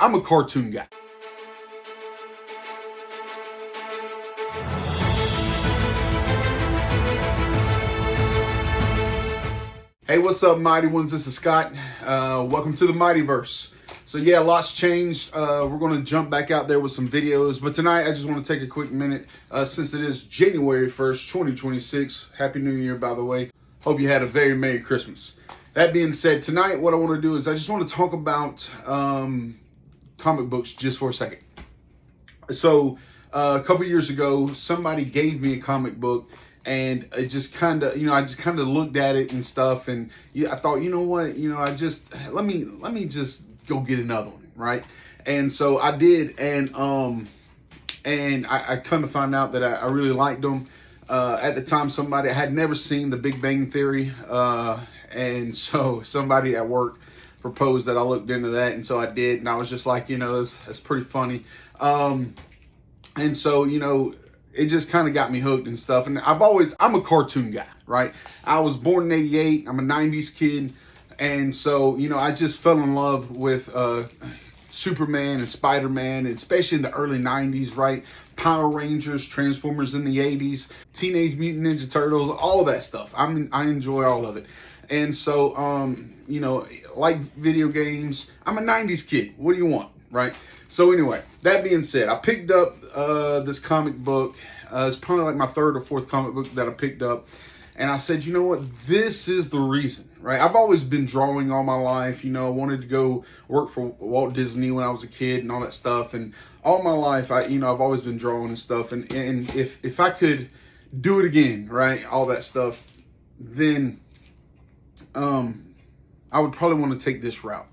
I'm a cartoon guy. Hey, what's up, Mighty Ones? This is Scott. Welcome to the Mightyverse. So yeah, lots changed. We're going to jump back out there with some videos. But tonight, I just want to take a quick minute, since it is January 1st, 2026. Happy New Year, by the way. Hope you had a very Merry Christmas. That being said, tonight, what I want to do is I just want to talk about comic books just for a second. So a couple years ago, somebody gave me a comic book. And it just kind of, I just kind of looked at it and stuff, and I thought, you know what, let me just go get another one, right? And so I did, and I come to find out that I really liked them. At the time, I had never seen The Big Bang Theory, and so somebody at work proposed that I looked into that, and so I did, and I was just like, that's pretty funny. And so, it just kind of got me hooked and stuff. And I'm a cartoon guy, right? I was born in 88. I'm a 90s kid. And so, I just fell in love with Superman and Spider-Man, especially in the early 90s, right? Power Rangers, Transformers in the 80s, Teenage Mutant Ninja Turtles, all that stuff. I enjoy all of it. And so, like video games, I'm a 90s kid. What do you want? Right. So anyway, that being said, I picked up this comic book. It's probably like my third or fourth comic book that I picked up. And I said, you know what? This is the reason, right? I've always been drawing all my life. I wanted to go work for Walt Disney when I was a kid and all that stuff. And all my life, I've always been drawing and stuff. And if I could do it again, right, all that stuff, then I would probably want to take this route.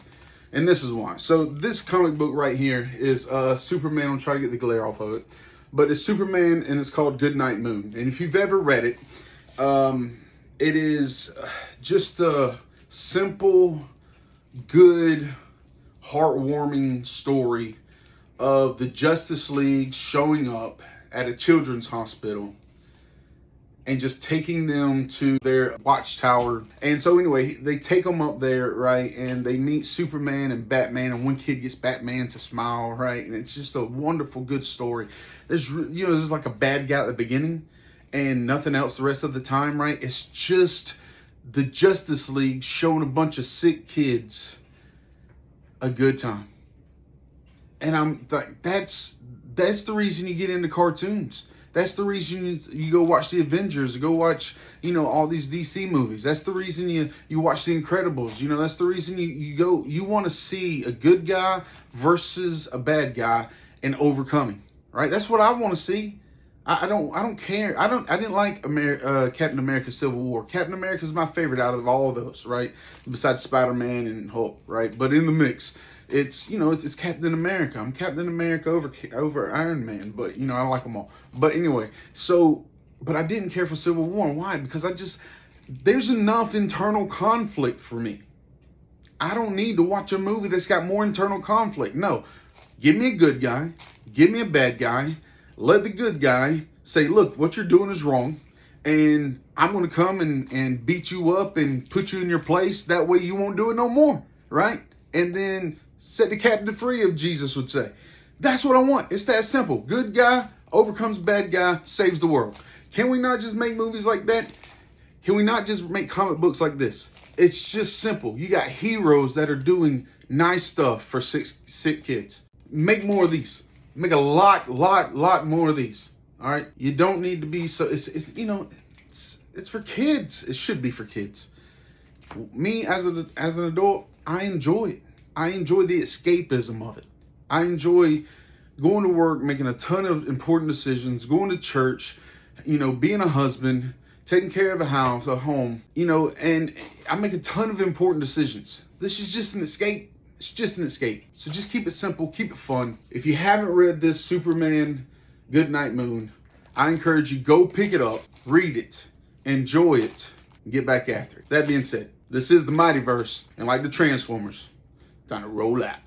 And this is why. So this comic book right here is Superman. I'm trying to get the glare off of it. But it's Superman, and it's called Goodnight Moon. And if you've ever read it, it is just a simple, good, heartwarming story of the Justice League showing up at a children's hospital and just taking them to their watchtower. And so anyway, they take them up there, right? And they meet Superman and Batman, and one kid gets Batman to smile, right? And it's just a wonderful, good story. There's like a bad guy at the beginning and nothing else the rest of the time, right? It's just the Justice League showing a bunch of sick kids a good time. And I'm like, that's the reason you get into cartoons. That's the reason you go watch the Avengers, go watch, all these DC movies. That's the reason you watch the Incredibles. That's the reason you want to see a good guy versus a bad guy and overcoming, right? That's what I want to see. I don't care. I didn't like Captain America Civil War. Captain America is my favorite out of all of those, right? Besides Spider-Man and Hulk, right? But in the mix, it's Captain America. I'm Captain America over Iron Man, but I like them all. But anyway, but I didn't care for Civil War. Why? Because there's enough internal conflict for me. I don't need to watch a movie that's got more internal conflict. No, give me a good guy, give me a bad guy. Let the good guy say, look, what you're doing is wrong, and I'm going to come and beat you up and put you in your place. That way you won't do it no more, right? And then set the captive free, if Jesus would say. That's what I want. It's that simple. Good guy overcomes bad guy, saves the world. Can we not just make movies like that? Can we not just make comic books like this? It's just simple. You got heroes that are doing nice stuff for sick kids. Make more of these. Make a lot more of these. All right. You don't need to be so. It's for kids. It should be for kids. Me as an adult, I enjoy it. I enjoy the escapism of it. I enjoy going to work, making a ton of important decisions, going to church, being a husband, taking care of a house, a home, and I make a ton of important decisions. This is just an escape. It's just an escape. So just keep it simple, keep it fun. If you haven't read this Superman Goodnight Moon, I encourage you, go pick it up, read it, enjoy it, and get back after it. That being said, this is the Mightyverse, and like the Transformers, time to roll out.